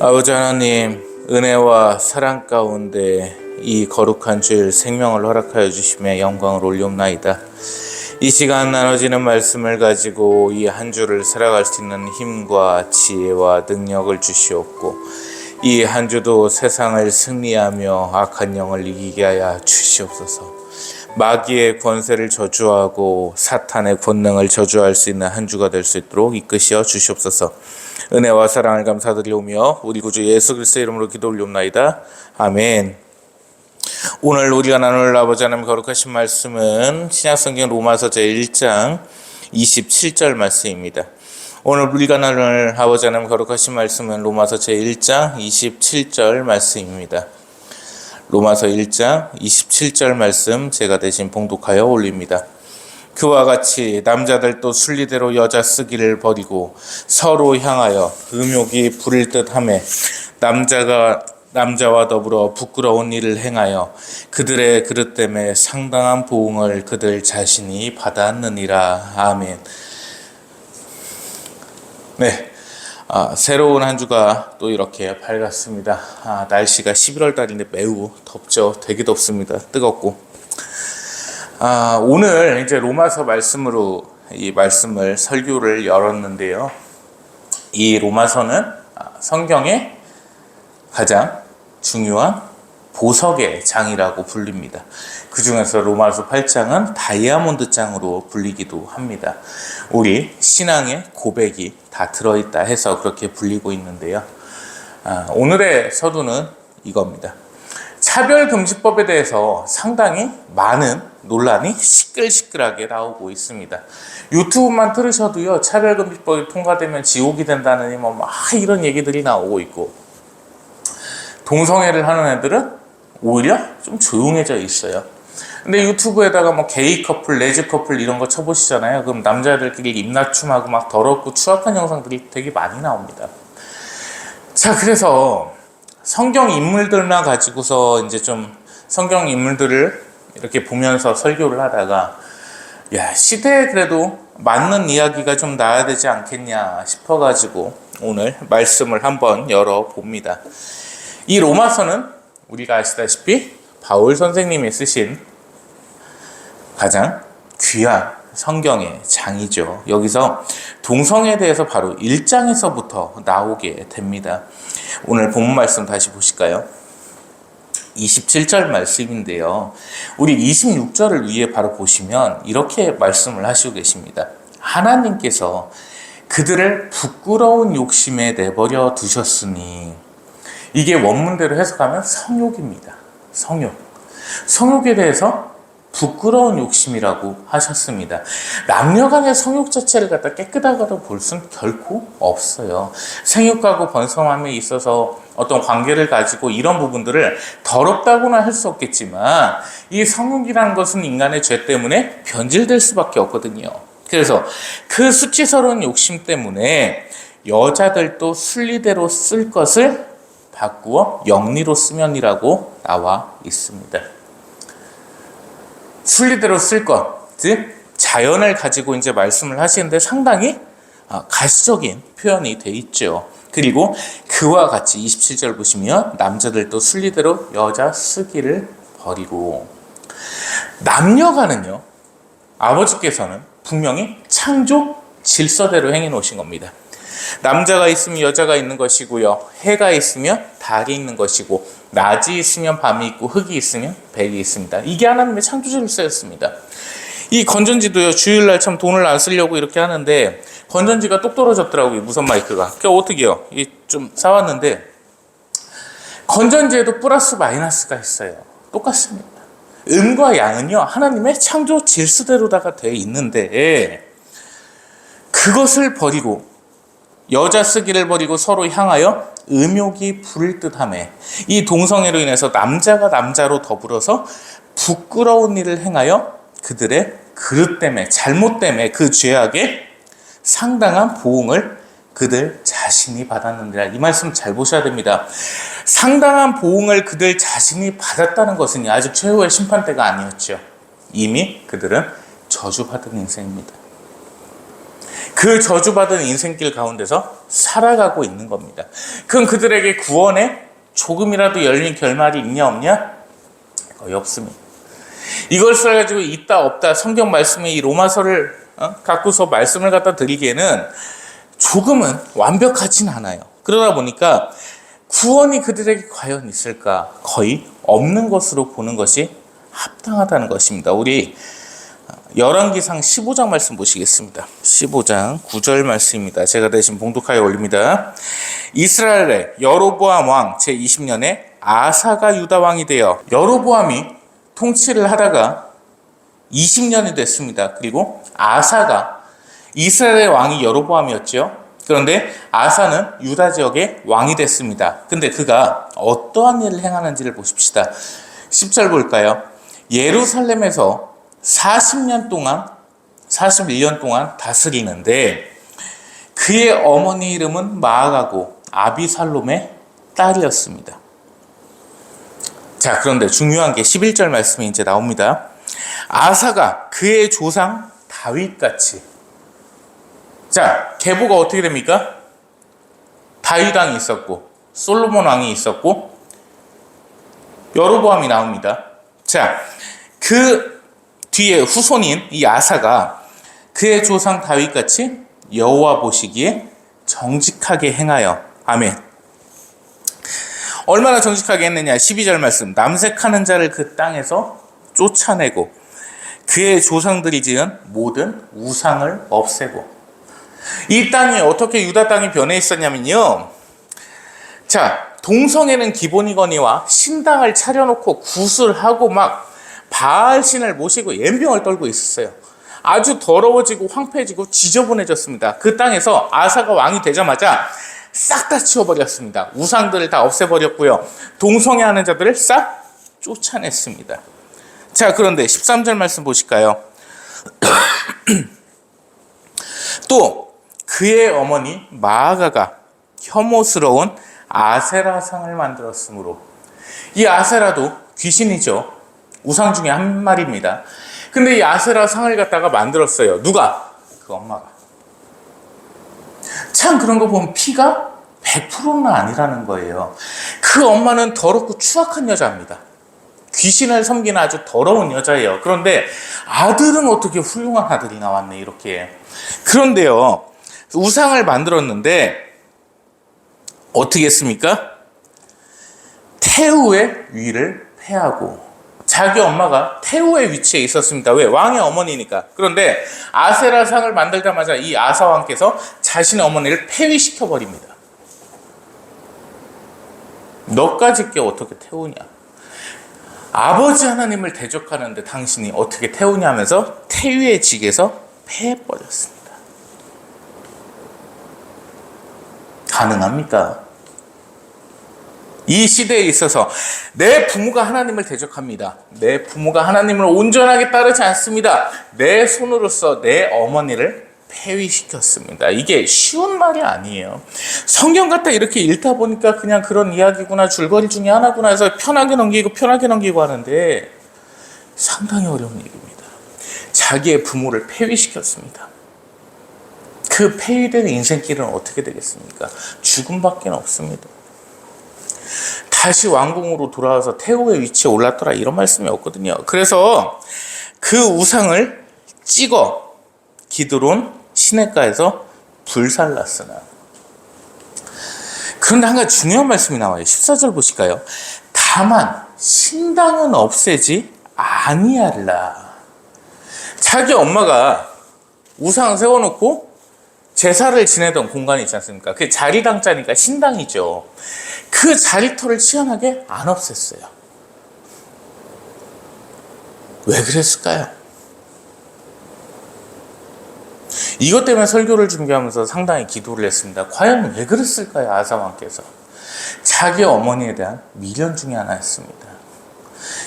아버지 하나님, 은혜와 사랑 가운데 이 거룩한 주일 생명을 허락하여 주심에 영광을 올리옵나이다. 이 시간 나눠지는 말씀을 가지고 이 한 주를 살아갈 수 있는 힘과 지혜와 능력을 주시옵고, 이 한 주도 세상을 승리하며 악한 영을 이기게 하여 주시옵소서. 마귀의 권세를 저주하고 사탄의 권능을 저주할 수 있는 한 주가 될 수 있도록 이끄시어 주시옵소서. 은혜와 사랑을 감사드리오며 우리 구주 예수 그리스도의 이름으로 기도 올리옵나이다. 아멘. 오늘 우리가 나눌 아버지 하나님 거룩하신 말씀은 신약성경 로마서 제1장 27절 말씀입니다. 오늘 우리가 나눌 아버지 하나님 거룩하신 말씀은 로마서 제1장 27절 말씀입니다. 로마서 1장 27절 말씀 제가 대신 봉독하여 올립니다. 그와 같이 남자들도 순리대로 여자 쓰기를 버리고 서로 향하여 음욕이 부릴 듯하며 남자와 더불어 부끄러운 일을 행하여 그들의 그릇 때문에 상당한 보응을 그들 자신이 받았느니라. 아멘. 네. 새로운 한 주가 또 이렇게 밝았습니다. 날씨가 11월 달인데 매우 덥죠. 되게 덥습니다. 뜨겁고. 오늘 이제 로마서 말씀으로 이 말씀을 설교를 열었는데요. 이 로마서는 성경의 가장 중요한 보석의 장이라고 불립니다. 그 중에서 로마서 8장은 다이아몬드 장으로 불리기도 합니다. 우리 신앙의 고백이 다 들어있다 해서 그렇게 불리고 있는데요. 오늘의 서두는 이겁니다. 차별금지법에 대해서 상당히 많은 논란이 시끌시끌하게 나오고 있습니다. 유튜브만 들으셔도요, 차별금지법이 통과되면 지옥이 된다느니 이런 얘기들이 나오고 있고, 동성애를 하는 애들은 오히려 좀 조용해져 있어요. 근데 유튜브에다가 게이 커플, 레즈 커플 이런 거 쳐보시잖아요. 그럼 남자들끼리 입맞춤하고 더럽고 추악한 영상들이 되게 많이 나옵니다. 자, 그래서 성경 인물들만 가지고서 이제 좀 성경 인물들을 이렇게 보면서 설교를 하다가, 시대에 그래도 맞는 이야기가 좀 나와야 되지 않겠냐 싶어가지고 오늘 말씀을 한번 열어봅니다. 이 로마서는 우리가 아시다시피 바울 선생님이 쓰신 가장 귀한 성경의 장이죠. 여기서 동성애에 대해서 바로 1장에서부터 나오게 됩니다. 오늘 본문 말씀 다시 보실까요? 27절 말씀인데요. 우리 26절을 위에 바로 보시면 이렇게 말씀을 하시고 계십니다. 하나님께서 그들을 부끄러운 욕심에 내버려 두셨으니, 이게 원문대로 해석하면 성욕입니다. 성욕에 대해서 부끄러운 욕심이라고 하셨습니다. 남녀간의 성욕 자체를 갖다 깨끗하다고 볼 수는 결코 없어요. 생육하고 번성함에 있어서 어떤 관계를 가지고 이런 부분들을 더럽다고는 할 수 없겠지만, 이 성욕이라는 것은 인간의 죄 때문에 변질될 수밖에 없거든요. 그래서 그 수치스러운 욕심 때문에 여자들도 순리대로 쓸 것을 바꾸어 영리로 쓰면이라고 나와 있습니다. 순리대로 쓸 것, 즉 자연을 가지고 이제 말씀을 하시는데 상당히 가시적인 표현이 돼 있죠. 그리고 그와 같이 27절 보시면 남자들도 순리대로 여자 쓰기를 버리고, 남녀간은요, 아버지께서는 분명히 창조 질서대로 행해 놓으신 겁니다. 남자가 있으면 여자가 있는 것이고요, 해가 있으면 달이 있는 것이고, 낮이 있으면 밤이 있고, 흙이 있으면 백이 있습니다. 이게 하나님의 창조 질서였습니다. 이 건전지도요, 주일날 참 돈을 안 쓰려고 이렇게 하는데 건전지가 똑 떨어졌더라고요, 무선 마이크가. 그러니까 어떻게 해요? 좀 사왔는데 건전지에도 플러스 마이너스가 있어요. 똑같습니다. 음과 양은요, 하나님의 창조 질서대로다가 되어 있는데, 그것을 버리고 여자 쓰기를 버리고 서로 향하여 음욕이 부릴 듯하며, 이 동성애로 인해서 남자가 남자로 더불어서 부끄러운 일을 행하여 그들의 그릇 때문에, 잘못 때문에 그 죄악에 상당한 보응을 그들 자신이 받았느니라. 이 말씀 잘 보셔야 됩니다. 상당한 보응을 그들 자신이 받았다는 것은 아직 최후의 심판 때가 아니었죠. 이미 그들은 저주받은 인생입니다. 그 저주받은 인생길 가운데서 살아가고 있는 겁니다. 그럼 그들에게 구원에 조금이라도 열린 결말이 있냐 없냐? 거의 없습니다. 이걸 써가지고 있다 없다 성경 말씀의 이 로마서를 갖고서 말씀을 갖다 드리기에는 조금은 완벽하진 않아요. 그러다 보니까 구원이 그들에게 과연 있을까? 거의 없는 것으로 보는 것이 합당하다는 것입니다. 우리 열왕기상 15장 말씀 보시겠습니다. 15장 9절 말씀입니다. 제가 대신 봉독하여 올립니다. 이스라엘의 여로보암 왕 제20년에 아사가 유다 왕이 되어 여로보암이 통치를 하다가 20년이 됐습니다. 그리고 아사가 이스라엘의 왕이 여로보암이었죠. 그런데 아사는 유다 지역의 왕이 됐습니다. 근데 그가 어떠한 일을 행하는지를 보십시다. 10절 볼까요? 예루살렘에서 41년 동안 다스리는데 그의 어머니 이름은 마아가고 아비살롬의 딸이었습니다. 자, 그런데 중요한 게 11절 말씀이 이제 나옵니다. 아사가 그의 조상 다윗같이, 자, 계보가 어떻게 됩니까? 다윗 왕이 있었고 솔로몬 왕이 있었고 여로보암이 나옵니다. 자, 그 뒤에 후손인 이 아사가 그의 조상 다윗같이 여호와 보시기에 정직하게 행하여, 아멘. 얼마나 정직하게 했느냐? 12절 말씀. 남색하는 자를 그 땅에서 쫓아내고 그의 조상들이 지은 모든 우상을 없애고. 이 땅이 어떻게 유다 땅이 변해 있었냐면요, 자, 동성애는 기본이거니와 신당을 차려놓고 구슬하고 막 바알신을 모시고 연병을 떨고 있었어요. 아주 더러워지고 황폐해지고 지저분해졌습니다. 그 땅에서 아사가 왕이 되자마자 싹 다 치워버렸습니다. 우상들을 다 없애버렸고요. 동성애하는 자들을 싹 쫓아냈습니다. 자, 그런데 13절 말씀 보실까요? 또 그의 어머니 마아가가 혐오스러운 아세라상을 만들었으므로. 이 아세라도 귀신이죠. 우상 중에 한 마리입니다. 근데 이 아세라 상을 갖다가 만들었어요. 누가? 그 엄마가. 참, 그런 거 보면 피가 100%는 아니라는 거예요. 그 엄마는 더럽고 추악한 여자입니다. 귀신을 섬기는 아주 더러운 여자예요. 그런데 아들은 어떻게 훌륭한 아들이 나왔네, 이렇게. 그런데요, 우상을 만들었는데 어떻게 했습니까? 태우의 위를 패하고. 자기 엄마가 태우의 위치에 있었습니다. 왜? 왕의 어머니니까. 그런데 아세라상을 만들자마자 이 아사 왕께서 자신의 어머니를 폐위시켜버립니다. 너까지 게 어떻게 태우냐? 아버지 하나님을 대적하는데 당신이 어떻게 태우냐 하면서 태위의 직에서 패해버렸습니다. 가능합니까? 이 시대에 있어서 내 부모가 하나님을 대적합니다. 내 부모가 하나님을 온전하게 따르지 않습니다. 내 손으로서 내 어머니를 폐위시켰습니다. 이게 쉬운 말이 아니에요. 성경 갖다 이렇게 읽다 보니까 그냥 그런 이야기구나, 줄거리 중에 하나구나 해서 편하게 넘기고 하는데 상당히 어려운 얘기입니다. 자기의 부모를 폐위시켰습니다. 그 폐위된 인생길은 어떻게 되겠습니까? 죽음밖에 없습니다. 다시 왕궁으로 돌아와서 태우의 위치에 올랐더라, 이런 말씀이 없거든요. 그래서 그 우상을 찍어 기드론 시냇가에서 불살랐으나. 그런데 한 가지 중요한 말씀이 나와요. 14절 보실까요? 다만 신당은 없애지 아니할라. 자기 엄마가 우상 세워놓고 제사를 지내던 공간이 있지 않습니까? 그게 자리당자니까 신당이죠. 그 자리터를 치안하게 안 없앴어요. 왜 그랬을까요? 이것 때문에 설교를 준비하면서 상당히 기도를 했습니다. 과연 왜 그랬을까요? 아사왕께서. 자기 어머니에 대한 미련 중에 하나였습니다.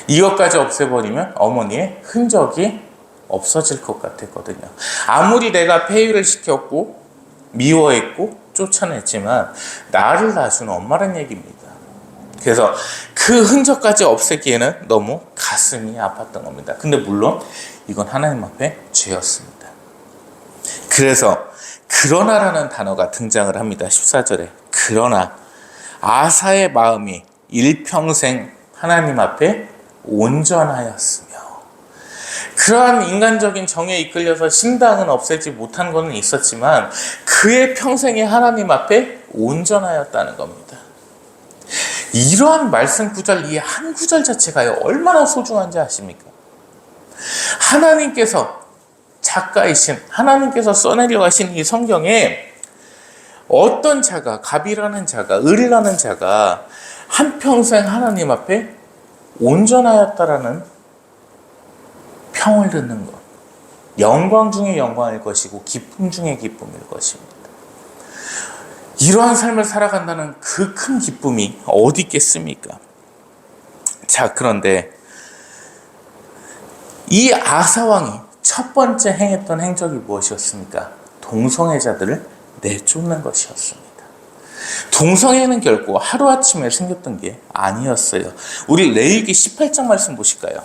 이것까지 없애버리면 어머니의 흔적이 없어질 것 같았거든요. 아무리 내가 폐위를 시켰고 미워했고 쫓아냈지만 나를 낳아준 엄마란 얘기입니다. 그래서 그 흔적까지 없애기에는 너무 가슴이 아팠던 겁니다. 근데 물론 이건 하나님 앞에 죄였습니다. 그래서 그러나라는 단어가 등장을 합니다. 14절에. 그러나 아사의 마음이 일평생 하나님 앞에 온전하였으며, 그러한 인간적인 정에 이끌려서 신당은 없애지 못한 것은 있었지만 그의 평생이 하나님 앞에 온전하였다는 겁니다. 이러한 말씀 구절, 이 한 구절 자체가요 얼마나 소중한지 아십니까? 하나님께서 작가이신, 하나님께서 써내려 하신 이 성경에 어떤 자가, 갑이라는 자가, 을이라는 자가 한평생 하나님 앞에 온전하였다라는 평을 듣는 것, 영광 중에 영광일 것이고 기쁨 중에 기쁨일 것입니다. 이러한 삶을 살아간다는 그 큰 기쁨이 어디 있겠습니까? 자, 그런데 이 아사왕이 첫 번째 행했던 행적이 무엇이었습니까? 동성애자들을 내쫓는 것이었습니다. 동성애는 결코 하루아침에 생겼던 게 아니었어요. 우리 레위기 18장 말씀 보실까요?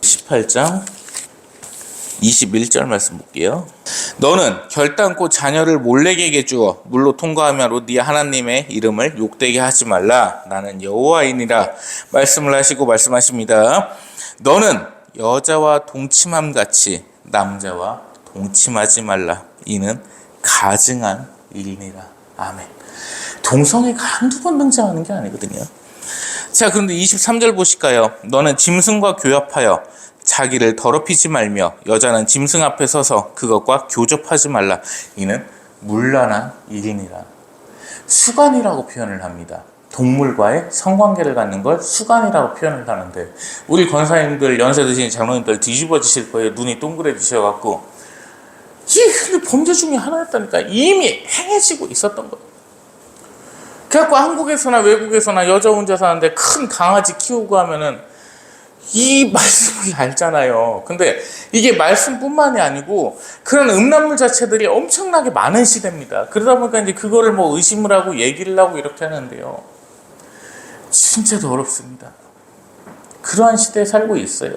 18장 21절 말씀 볼게요. 너는 결단코 자녀를 몰래에게 주어 물로 통과하며로 네 하나님의 이름을 욕되게 하지 말라. 나는 여호와이니라 말씀을 하시고 말씀하십니다. 너는 여자와 동침함 같이 남자와 동침하지 말라. 이는 가증한 일이니라. 아멘. 동성애가 한두 번 등장하는 게 아니거든요. 자, 그런데 23절 보실까요? 너는 짐승과 교합하여 자기를 더럽히지 말며 여자는 짐승 앞에 서서 그것과 교접하지 말라. 이는 문란한 일이니라. 수간이라고 표현을 합니다. 동물과의 성관계를 갖는 걸 수간이라고 표현을 하는데, 우리 권사님들, 연세 드신 장로님들 뒤집어지실 거예요. 눈이 동그래지셔갖고. 이게 범죄 중에 하나였다니까. 이미 행해지고 있었던 거예요. 그래갖고 한국에서나 외국에서나 여자 혼자 사는데 큰 강아지 키우고 하면은 이 말씀을 알잖아요. 근데 이게 말씀뿐만이 아니고 그런 음란물 자체들이 엄청나게 많은 시대입니다. 그러다 보니까 이제 그거를 뭐 의심을 하고 얘기를 하고 이렇게 하는데요. 진짜도 어렵습니다. 그러한 시대에 살고 있어요.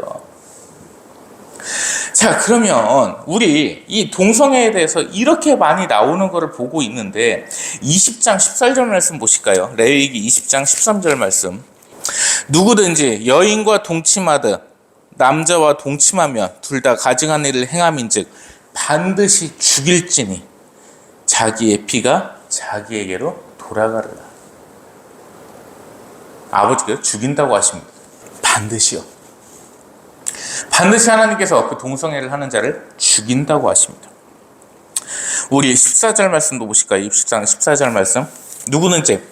자, 그러면 우리 이 동성애에 대해서 이렇게 많이 나오는 것을 보고 있는데 20장 14절 말씀 보실까요? 레위기 20장 13절 말씀. 누구든지 여인과 동침하듯 남자와 동침하며 둘 다 가증한 일을 행함인즉 반드시 죽일지니 자기의 피가 자기에게로 돌아가리라. 아버지께서 죽인다고 하십니다. 반드시요. 반드시 하나님께서 그 동성애를 하는 자를 죽인다고 하십니다. 우리 14절 말씀도 보실까요? 20장 14절 말씀. 누구든지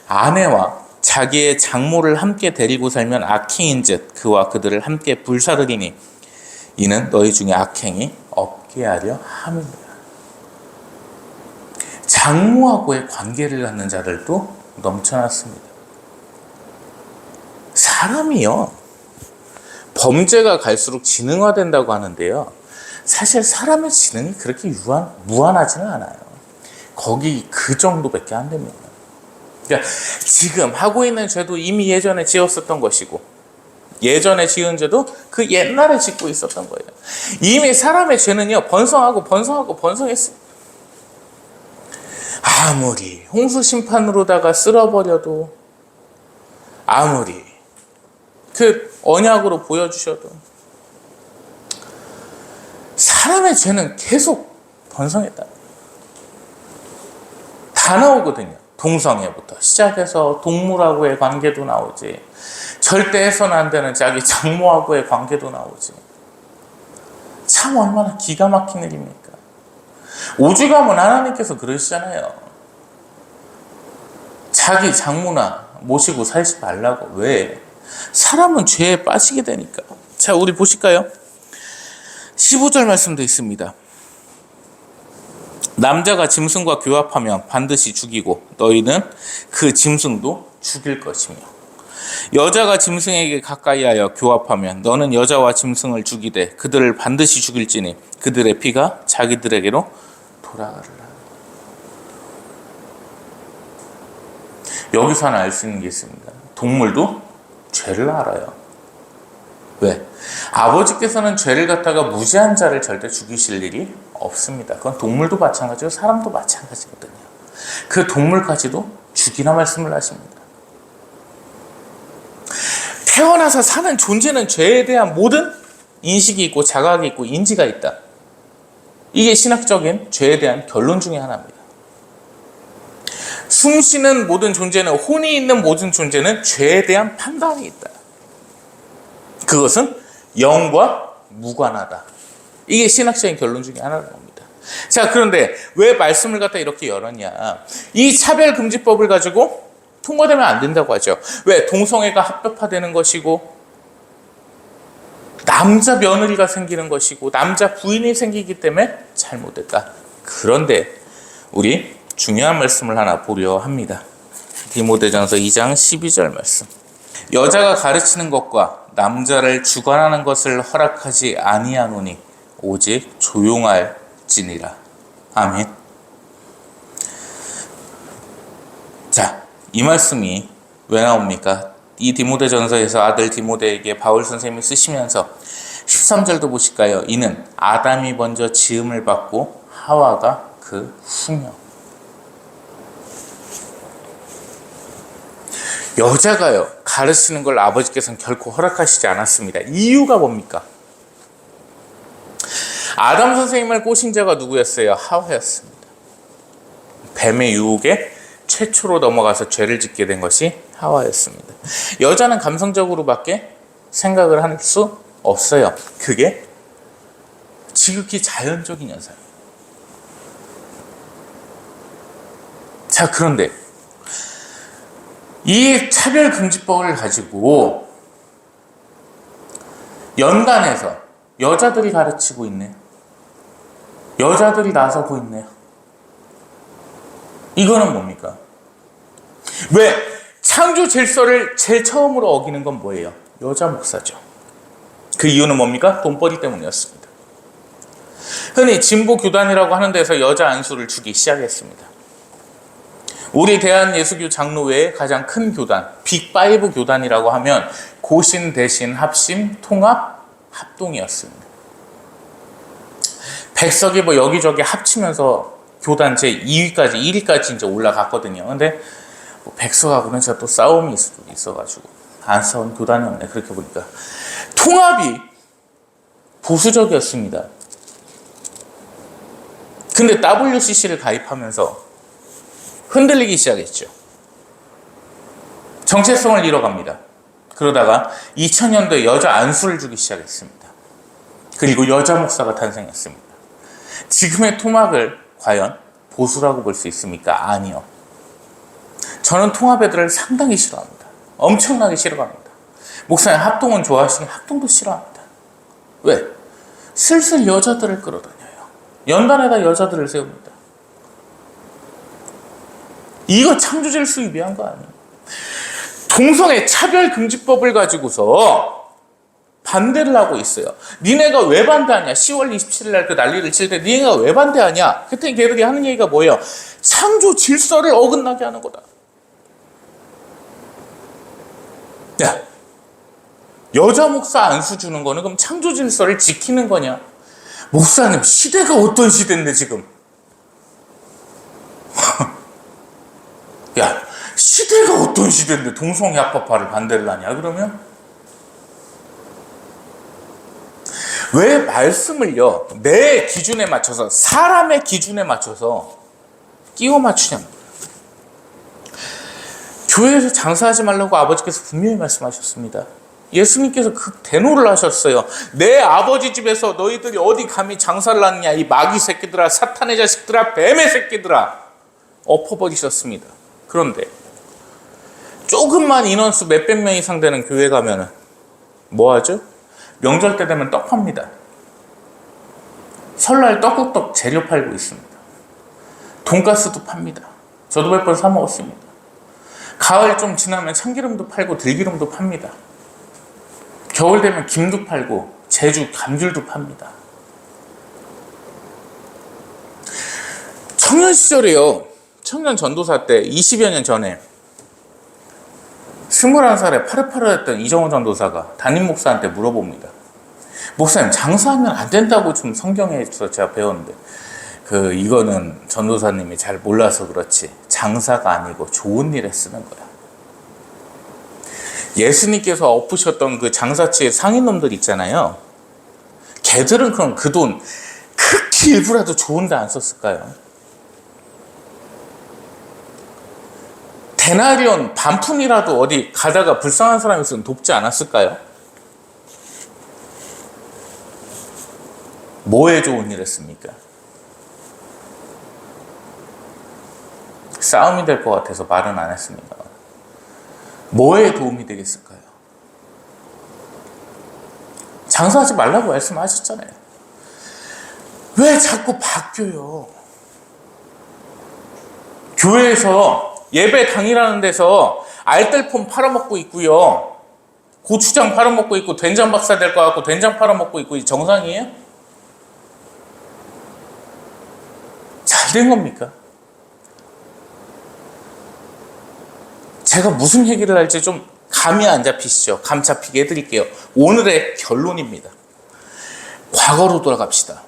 아내와 자기의 장모를 함께 데리고 살면 악행인즉 그와 그들을 함께 불사르리니 이는 너희 중에 악행이 없게 하려 함이니라. 장모하고의 관계를 갖는 자들도 넘쳐났습니다. 사람이요, 범죄가 갈수록 지능화된다고 하는데요, 사실 사람의 지능이 그렇게 무한하지는 않아요. 거기 그 정도밖에 안 됩니다. 그러니까 지금 하고 있는 죄도 이미 예전에 지었었던 것이고, 예전에 지은 죄도 그 옛날에 짓고 있었던 거예요. 이미 사람의 죄는요 번성하고 번성했습니다. 아무리 홍수 심판으로다가 쓸어버려도, 아무리 그 언약으로 보여주셔도 사람의 죄는 계속 번성했다. 다 나오거든요. 동성애부터 시작해서 동물하고의 관계도 나오지, 절대 해서는 안 되는 자기 장모하고의 관계도 나오지. 참 얼마나 기가 막힌 일입니까? 오죽하면 하나님께서 그러시잖아요. 자기 장모나 모시고 살지 말라고. 왜? 사람은 죄에 빠지게 되니까. 자, 우리 보실까요? 15절 말씀도 있습니다. 남자가 짐승과 교합하면 반드시 죽이고 너희는 그 짐승도 죽일 것이며, 여자가 짐승에게 가까이하여 교합하면 너는 여자와 짐승을 죽이되 그들을 반드시 죽일지니 그들의 피가 자기들에게로 돌아가리라. 여기서 하나 알 수 있는 게 있습니다. 동물도 죄를 알아요. 왜? 아버지께서는 죄를 갖다가 무지한 자를 절대 죽이실 일이 없습니다. 그건 동물도 마찬가지고 사람도 마찬가지거든요. 그 동물까지도 죽이라 말씀을 하십니다. 태어나서 사는 존재는 죄에 대한 모든 인식이 있고 자각이 있고 인지가 있다. 이게 신학적인 죄에 대한 결론 중에 하나입니다. 숨쉬는 모든 존재는, 혼이 있는 모든 존재는 죄에 대한 판단이 있다. 그것은 영과 무관하다. 이게 신학적인 결론 중에 하나라는 겁니다. 자, 그런데 왜 말씀을 갖다 이렇게 열었냐? 이 차별금지법을 가지고 통과되면 안 된다고 하죠. 왜? 동성애가 합법화되는 것이고, 남자 며느리가 생기는 것이고, 남자 부인이 생기기 때문에 잘못됐다. 그런데 우리 중요한 말씀을 하나 보려 합니다. 디모데전서 2장 12절 말씀. 여자가 가르치는 것과 남자를 주관하는 것을 허락하지 아니하노니 오직 조용할지니라. 아멘. 자, 이 말씀이 왜 나옵니까? 이 디모데전서에서 아들 디모데에게 바울 선생님이 쓰시면서 13절도 보실까요? 이는 아담이 먼저 지음을 받고 하와가 그 후며. 여자가요, 가르치는 걸 아버지께서는 결코 허락하시지 않았습니다. 이유가 뭡니까? 아담 선생님을 꼬신 자가 누구였어요? 하와였습니다. 뱀의 유혹에 최초로 넘어가서 죄를 짓게 된 것이 하와였습니다. 여자는 감성적으로밖에 생각을 할 수 없어요. 그게 지극히 자연적인 현상이에요. 자, 그런데 이 차별금지법을 가지고 연간에서 여자들이 가르치고 있네요. 여자들이 나서고 있네요. 이거는 뭡니까? 왜? 창조 질서를 제일 처음으로 어기는 건 뭐예요? 여자 목사죠. 그 이유는 뭡니까? 돈벌이 때문이었습니다. 흔히 진보교단이라고 하는 데서 여자 안수를 주기 시작했습니다. 우리 대한예수교 장로 외에 가장 큰 교단, 빅5 교단이라고 하면 고신, 대신, 합심, 통합, 합동이었습니다. 백석이 뭐 여기저기 합치면서 교단 제2위까지, 1위까지 이제 올라갔거든요. 근데 뭐 백석하고는 진짜 또 싸움이 있어가지고 안 싸운 교단이 없네. 그렇게 보니까 통합이 보수적이었습니다. 근데 WCC를 가입하면서 흔들리기 시작했죠. 정체성을 잃어갑니다. 그러다가 2000년도에 여자 안수를 주기 시작했습니다. 그리고 여자 목사가 탄생했습니다. 지금의 통합을 과연 보수라고 볼 수 있습니까? 아니요. 저는 통합 애들을 상당히 싫어합니다. 엄청나게 싫어합니다. 목사님 합동은 좋아하시긴 합동도 싫어합니다. 왜? 슬슬 여자들을 끌어다녀요. 연단에다 여자들을 세웁니다. 이거 창조질서 위배한 거 아니에요? 동성애 차별금지법을 가지고서 반대를 하고 있어요. 니네가 왜 반대하냐? 10월 27일 날 그 난리를 칠 때 니네가 왜 반대하냐? 그랬더니 걔들이 하는 얘기가 뭐예요? 창조 질서를 어긋나게 하는 거다. 야, 여자 목사 안수 주는 거는 그럼 창조 질서를 지키는 거냐? 목사님, 시대가 어떤 시대인데 지금? 야, 시대가 어떤 시대인데 동성애 합법화를 반대를 하냐? 그러면 왜 말씀을요, 내 기준에 맞춰서, 사람의 기준에 맞춰서 끼워 맞추냐는 거예요. 교회에서 장사하지 말라고 아버지께서 분명히 말씀하셨습니다. 예수님께서 그 대노를 하셨어요. 내 아버지 집에서 너희들이 어디 감히 장사를 하느냐, 이 마귀 새끼들아, 사탄의 자식들아, 뱀의 새끼들아, 엎어버리셨습니다. 그런데 조금만 인원수 몇백 명 이상 되는 교회 가면은 뭐 하죠? 명절 때 되면 떡 팝니다. 설날 떡국떡 재료 팔고 있습니다. 돈가스도 팝니다. 저도 몇 번 사 먹었습니다. 가을 좀 지나면 참기름도 팔고 들기름도 팝니다. 겨울 되면 김도 팔고 제주 감귤도 팝니다. 청년 시절에요, 청년 전도사 때 20여 년 전에 21살에 파릇파릇했던 이정호 전도사가 담임 목사한테 물어봅니다. 목사님 장사하면 안 된다고 좀 성경에서 제가 배웠는데 이거는 전도사님이 잘 몰라서 그렇지 장사가 아니고 좋은 일에 쓰는 거야. 예수님께서 엎으셨던 그 장사치의 상인놈들 있잖아요. 걔들은 그럼 그 돈 극히 일부라도 좋은 데 안 썼을까요? 데나리온 반푼이라도 어디 가다가 불쌍한 사람이 있으면 돕지 않았을까요? 뭐에 좋은 일 했습니까? 싸움이 될 것 같아서 말은 안 했습니다. 뭐에 도움이 되겠을까요? 장사하지 말라고 말씀하셨잖아요. 왜 자꾸 바뀌어요? 교회에서 예배 당일하는 데서 알뜰폰 팔아먹고 있고요. 고추장 팔아먹고 있고 된장 박사 될 것 같고 된장 팔아먹고 있고 정상이에요? 잘 된 겁니까? 제가 무슨 얘기를 할지 좀 감이 안 잡히시죠? 감 잡히게 해드릴게요. 오늘의 결론입니다. 과거로 돌아갑시다.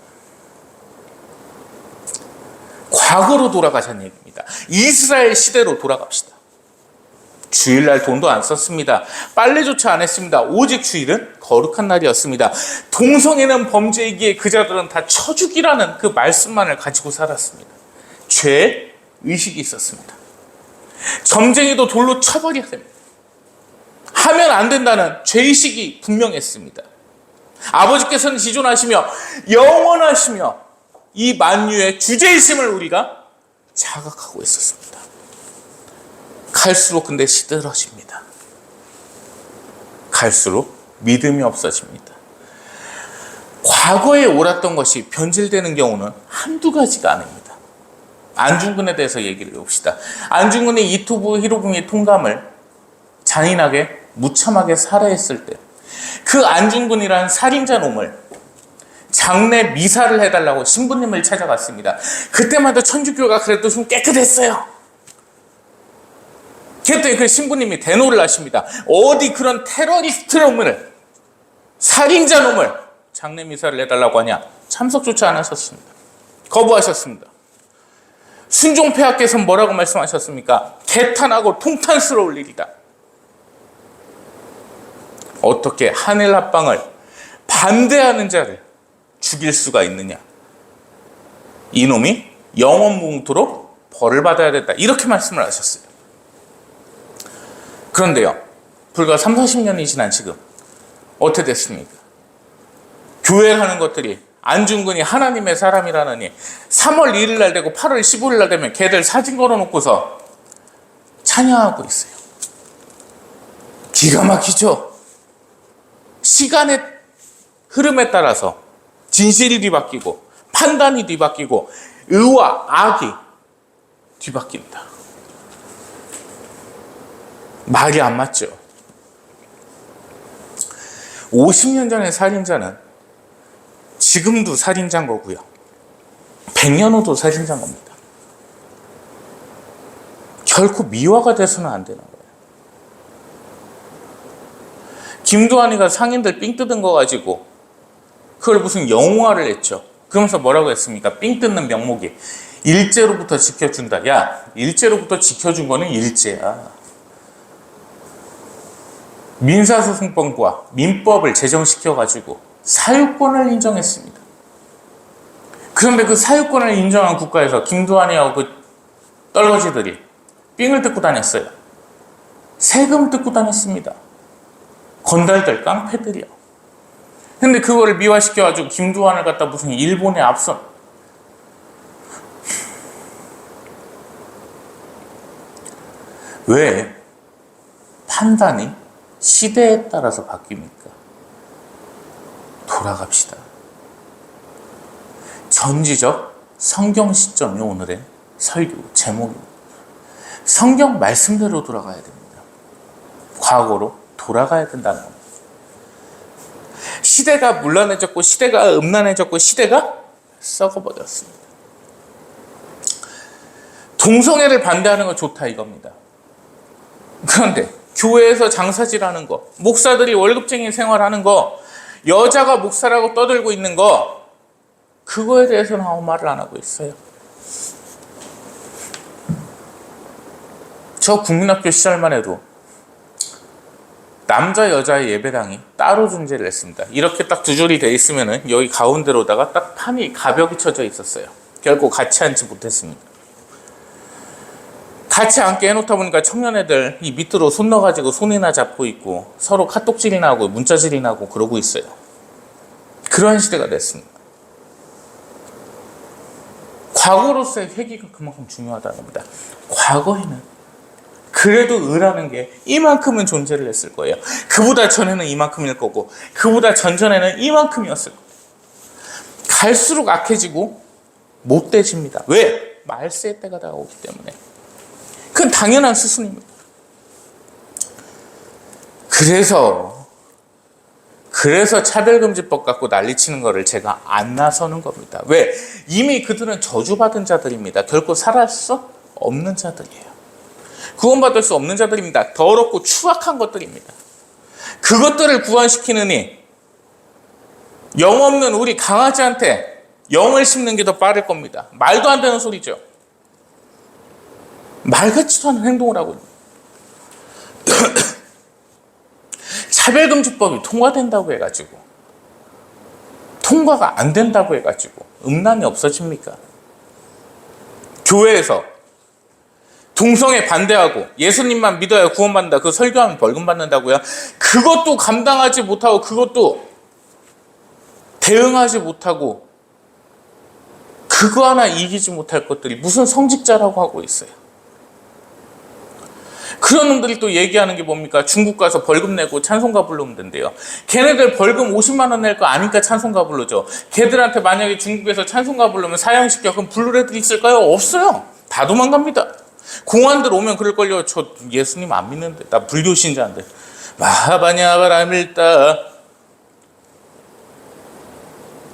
과거로 돌아가자는 얘기입니다. 이스라엘 시대로 돌아갑시다. 주일날 돈도 안 썼습니다. 빨래조차 안 했습니다. 오직 주일은 거룩한 날이었습니다. 동성애는 범죄이기에 그자들은 다 쳐죽이라는 그 말씀만을 가지고 살았습니다. 죄 의식이 있었습니다. 점쟁이도 돌로 쳐버려야 됩니다. 하면 안 된다는 죄의식이 분명했습니다. 아버지께서는 지존하시며 영원하시며 이 만유의 주제이심을 우리가 자각하고 있었습니다. 갈수록 근데 시들어집니다. 갈수록 믿음이 없어집니다. 과거에 옳았던 것이 변질되는 경우는 한두 가지가 아닙니다. 안중근에 대해서 얘기를 해봅시다. 안중근이 이토부 히로부미 통감을 잔인하게 무참하게 살해했을 때 그 안중근이라는 살인자 놈을 장례 미사를 해달라고 신부님을 찾아갔습니다. 그때마다 천주교가 그래도 좀 깨끗했어요. 그때 그 신부님이 대노를 하십니다. 어디 그런 테러리스트 놈을, 살인자 놈을 장례 미사를 해달라고 하냐? 참석조차 안 하셨습니다. 거부하셨습니다. 순종폐하께서 뭐라고 말씀하셨습니까? 개탄하고 통탄스러울 일이다. 어떻게 하늘 합방을 반대하는 자를 죽일 수가 있느냐? 이놈이 영원무궁토록 벌을 받아야 된다. 이렇게 말씀을 하셨어요. 그런데요, 불과 30-40년이 지난 지금 어떻게 됐습니까? 교회를 하는 것들이 안중근이 하나님의 사람이라느니 3월 1일 날 되고 8월 15일 날 되면 걔들 사진 걸어놓고서 찬양하고 있어요. 기가 막히죠? 시간의 흐름에 따라서 진실이 뒤바뀌고 판단이 뒤바뀌고 의와 악이 뒤바뀐다. 말이 안 맞죠? 50년 전의 살인자는 지금도 살인자인 거고요. 100년 후도 살인자인 겁니다. 결코 미화가 돼서는 안 되는 거예요. 김두한이가 상인들 삥 뜯은 거 가지고 그걸 무슨 영화를 했죠. 그러면서 뭐라고 했습니까? 삥 뜯는 명목이 일제로부터 지켜준다. 야, 일제로부터 지켜준 거는 일제야. 민사소송법과 민법을 제정시켜가지고 사유권을 인정했습니다. 그런데 그 사유권을 인정한 국가에서 김두한이하고 그 떨거지들이 삥을 뜯고 다녔어요. 세금 뜯고 다녔습니다. 건달들, 깡패들이요. 근데 그거를 미화시켜가지고 김두한을 갖다 무슨 일본에 앞선 왜 판단이 시대에 따라서 바뀝니까? 돌아갑시다. 전지적 성경 시점이 오늘의 설교 제목입니다. 성경 말씀대로 돌아가야 됩니다. 과거로 돌아가야 된다는 겁니다. 시대가 문란해졌고 시대가 음란해졌고 시대가 썩어버렸습니다. 동성애를 반대하는 건 좋다 이겁니다. 그런데 교회에서 장사질하는 거, 목사들이 월급쟁이 생활하는 거, 여자가 목사라고 떠들고 있는 거, 그거에 대해서는 아무 말을 안 하고 있어요. 저 국민학교 시절만 해도 남자 여자의 예배당이 따로 존재를 했습니다. 이렇게 딱 두 줄이 돼 있으면은 여기 가운데로다가 딱 판이 가벽이 쳐져 있었어요. 결코 같이 앉지 못했습니다. 같이 앉게 해놓다 보니까 청년애들 이 밑으로 손 넣어가지고 손이나 잡고 있고 서로 카톡질이나 하고 문자질이나 하고 그러고 있어요. 그러한 시대가 됐습니다. 과거로서의 회개가 그만큼 중요하다는 겁니다. 과거에는 그래도 의라는 게 이만큼은 존재를 했을 거예요. 그보다 전에는 이만큼일 거고 그보다 전전에는 이만큼이었을 거예요. 갈수록 악해지고 못돼집니다. 왜? 말세의 때가 다가오기 때문에. 그건 당연한 수순입니다. 그래서 차별금지법 갖고 난리치는 거를 제가 안 나서는 겁니다. 왜? 이미 그들은 저주받은 자들입니다. 결코 살아날 수 없는 자들이에요. 구원받을 수 없는 자들입니다. 더럽고 추악한 것들입니다. 그것들을 구원시키느니 영 없는 우리 강아지한테 영을 심는 게 더 빠를 겁니다. 말도 안 되는 소리죠. 말 같지도 않은 행동을 하고 있는. 차별금지법이 통과된다고 해가지고 통과가 안 된다고 해가지고 음란이 없어집니까? 교회에서 동성애 반대하고 예수님만 믿어야 구원받는다. 그 설교하면 벌금 받는다고요? 그것도 감당하지 못하고 그것도 대응하지 못하고 그거 하나 이기지 못할 것들이 무슨 성직자라고 하고 있어요. 그런 놈들이 또 얘기하는 게 뭡니까? 중국 가서 벌금 내고 찬송가 부르면 된대요. 걔네들 벌금 50만 원 낼 거 아니까 찬송가 부르죠. 걔들한테 만약에 중국에서 찬송가 부르면 사형시켜. 그럼 부를 애들 있을까요? 없어요. 다 도망갑니다. 공안들 오면 그럴걸요. 저 예수님 안 믿는데. 나 불교 신자인데. 마하바냐바라밀다.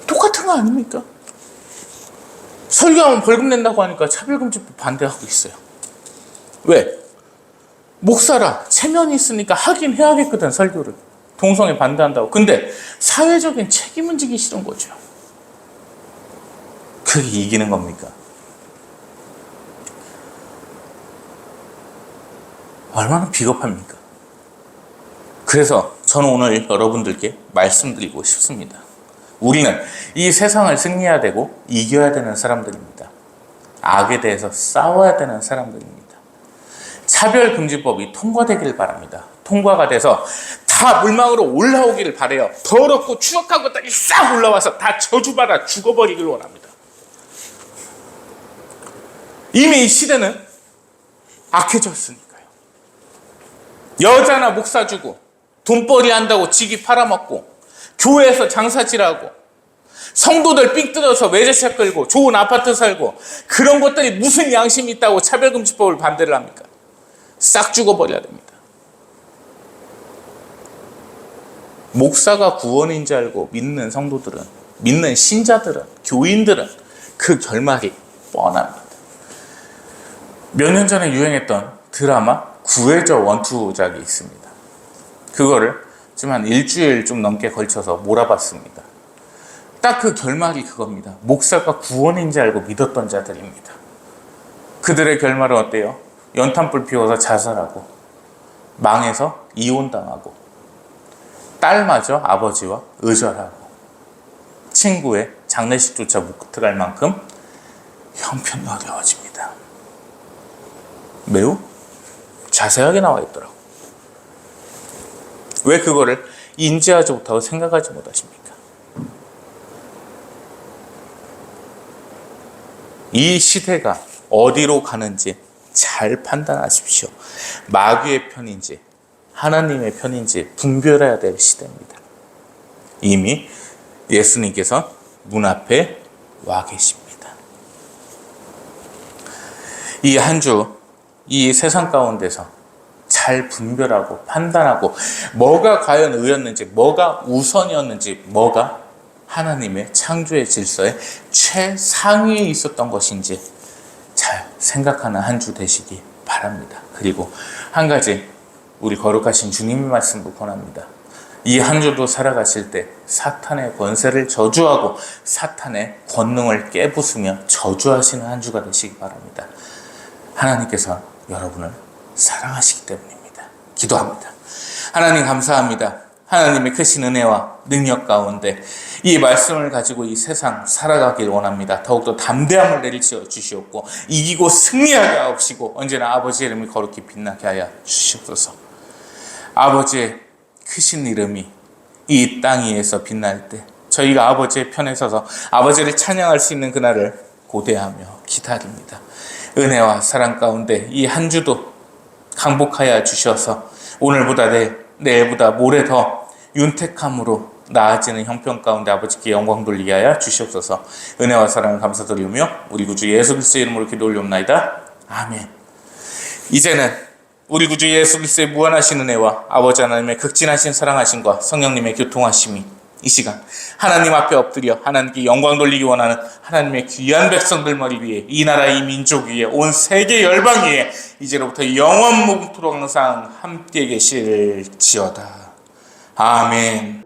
똑같은 거 아닙니까? 설교하면 벌금 낸다고 하니까 차별금지법 반대하고 있어요. 왜? 목사라 체면이 있으니까 하긴 해야겠거든 설교를. 동성애 반대한다고. 근데 사회적인 책임은 지기 싫은 거죠. 그게 이기는 겁니까? 얼마나 비겁합니까? 그래서 저는 오늘 여러분들께 말씀드리고 싶습니다. 우리는 이 세상을 승리해야 되고 이겨야 되는 사람들입니다. 악에 대해서 싸워야 되는 사람들입니다. 차별금지법이 통과되길 바랍니다. 통과가 돼서 다 물망으로 올라오기를 바라요. 더럽고 추악한 것들이 싹 올라와서 다 저주받아 죽어버리길 원합니다. 이미 이 시대는 악해졌으니까요. 여자나 목사 주고 돈벌이 한다고 지기 팔아먹고 교회에서 장사질하고 성도들 삥 뜯어서 외제차 끌고 좋은 아파트 살고 그런 것들이 무슨 양심이 있다고 차별금지법을 반대를 합니까? 싹 죽어버려야 됩니다. 목사가 구원인 줄 알고 믿는 성도들은, 믿는 신자들은, 교인들은 그 결말이 뻔합니다. 몇 년 전에 유행했던 드라마 구해저 원투작이 있습니다. 그거를 지금 한 일주일 좀 넘게 걸쳐서 몰아봤습니다. 딱 그 결말이 그겁니다. 목사가 구원인 줄 알고 믿었던 자들입니다. 그들의 결말은 어때요? 연탄불 피워서 자살하고 망해서 이혼당하고 딸마저 아버지와 의절하고 친구의 장례식조차 못 들어갈 만큼 형편이 어려워집니다. 매우 자세하게 나와 있더라고요. 왜 그거를 인지하지 못하고 생각하지 못하십니까? 이 시대가 어디로 가는지 잘 판단하십시오. 마귀의 편인지 하나님의 편인지 분별해야 될 시대입니다. 이미 예수님께서 문 앞에 와 계십니다. 이 한 주, 이 세상 가운데서 잘 분별하고 판단하고 뭐가 과연 의였는지, 뭐가 우선이었는지, 뭐가 하나님의 창조의 질서의 최상위에 있었던 것인지 잘 생각하는 한 주 되시기 바랍니다. 그리고 한 가지 우리 거룩하신 주님의 말씀도 권합니다. 이 한 주도 살아가실 때 사탄의 권세를 저주하고 사탄의 권능을 깨부수며 저주하시는 한 주가 되시기 바랍니다. 하나님께서 여러분을 사랑하시기 때문입니다. 기도합니다. 하나님 감사합니다. 하나님의 크신 은혜와 능력 가운데 이 말씀을 가지고 이 세상 살아가길 원합니다. 더욱더 담대함을 내리쳐 주시옵고 이기고 승리하게 하옵시고 언제나 아버지의 이름이 거룩히 빛나게 하여 주시옵소서. 아버지의 크신 이름이 이 땅 위에서 빛날 때 저희가 아버지의 편에 서서 아버지를 찬양할 수 있는 그날을 고대하며 기다립니다. 은혜와 사랑 가운데 이 한 주도 강복하여 주셔서 오늘보다 내일보다 모레 더 윤택함으로 나아지는 형편 가운데 아버지께 영광 돌리게 하여 주시옵소서. 은혜와 사랑을 감사드리며 우리 구주 예수 그리스도의 이름으로 기도 올리옵나이다. 아멘. 이제는 우리 구주 예수 그리스도의 무한하신 은혜와 아버지 하나님의 극진하신 사랑하심과 성령님의 교통하심이 이 시간 하나님 앞에 엎드려 하나님께 영광 돌리기 원하는 하나님의 귀한 백성들 머리 위에 이 나라 이 민족 위에 온 세계 열방 위에 이제로부터 영원 무궁토록 항상 함께 계실지어다. 아멘.